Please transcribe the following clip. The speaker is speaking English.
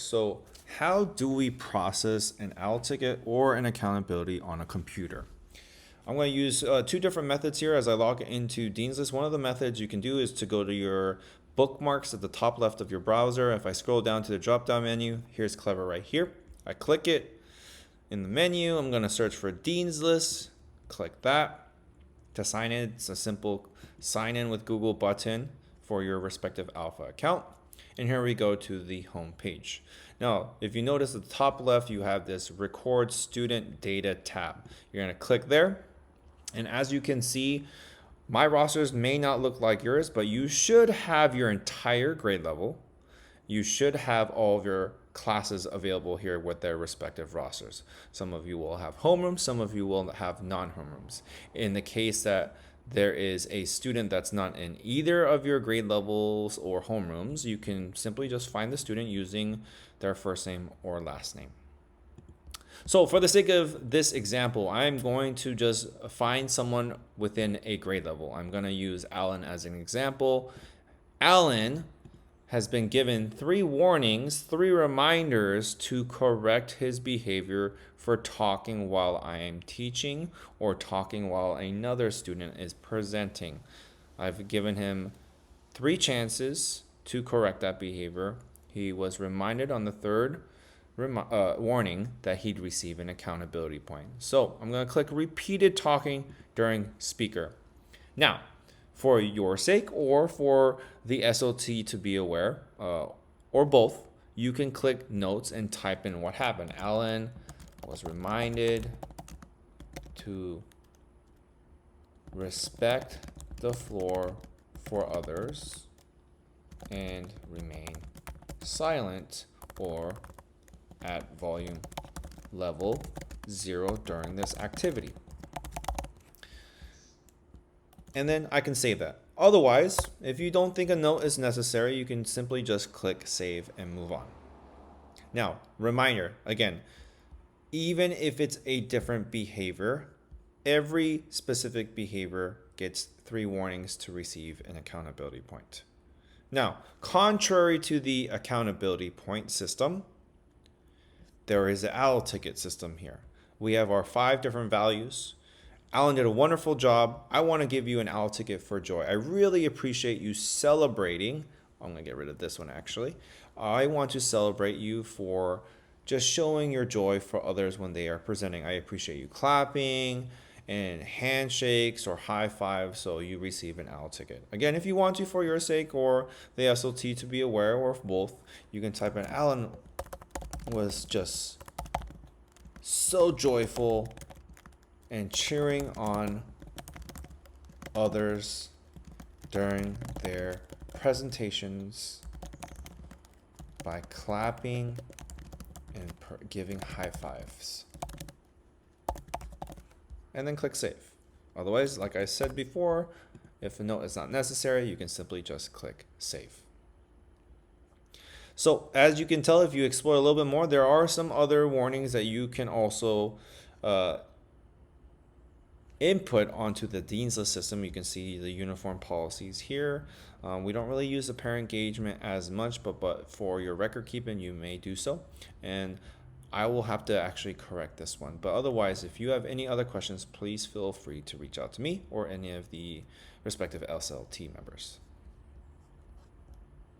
So how do we process an owl ticket or an accountability on a computer? I'm going to use two different methods here as I log into DeansList. One of the methods you can do is to go to your bookmarks at the top left of your browser. If I scroll down to the drop-down menu, here's Clever right here. I click it. In the menu, I'm going to search for DeansList. Click that. To sign in, it's a simple sign in with Google button for your respective Alpha account. And here we go to the home page. Now, if you notice at the top left, you have this Record Student Data tab. You're going to click there. And as you can see, my rosters may not look like yours, but you should have your entire grade level. You should have all of your classes available here with their respective rosters. Some of you will have homerooms, some of you will have non-homerooms. In the case that there is a student that's not in either of your grade levels or homerooms, you can simply just find the student using their first name or last name. So for the sake of this example, I'm going to just find someone within a grade level. I'm going to use Alan as an example. Alan has been given 3 warnings, 3 reminders to correct his behavior for talking while I am teaching or talking while another student is presenting. I've given him 3 chances to correct that behavior. He was reminded on the 3rd warning that he'd receive an accountability point. So I'm going to click repeated talking during speaker. Now, for your sake or for the SLT to be aware, or both, you can click notes and type in what happened. Alan was reminded to respect the floor for others and remain silent or at volume level 0 during this activity. And then I can save that. Otherwise, if you don't think a note is necessary, you can simply just click save and move on. Now, reminder, again, even if it's a different behavior, every specific behavior gets 3 warnings to receive an accountability point. Now, contrary to the accountability point system, there is an owl ticket system here. We have our 5 different values. Alan did a wonderful job. I want to give you an owl ticket for joy. I really appreciate you celebrating. I'm going to get rid of this one actually. I want to celebrate you for just showing your joy for others when they are presenting. I appreciate you clapping and handshakes or high fives, so you receive an owl ticket. Again, if you want to for your sake or the SLT to be aware, or both, you can type in Alan was just so joyful and cheering on others during their presentations by clapping and giving high fives. And then click save. Otherwise, like I said before, if a note is not necessary, you can simply just click save. So as you can tell, if you explore a little bit more, there are some other warnings that you can also input onto the DeansList system. You can see the uniform policies here. We don't really use the parent engagement as much, but for your record keeping, you may do so. And I will have to actually correct this one. But otherwise, if you have any other questions, please feel free to reach out to me or any of the respective SLT members.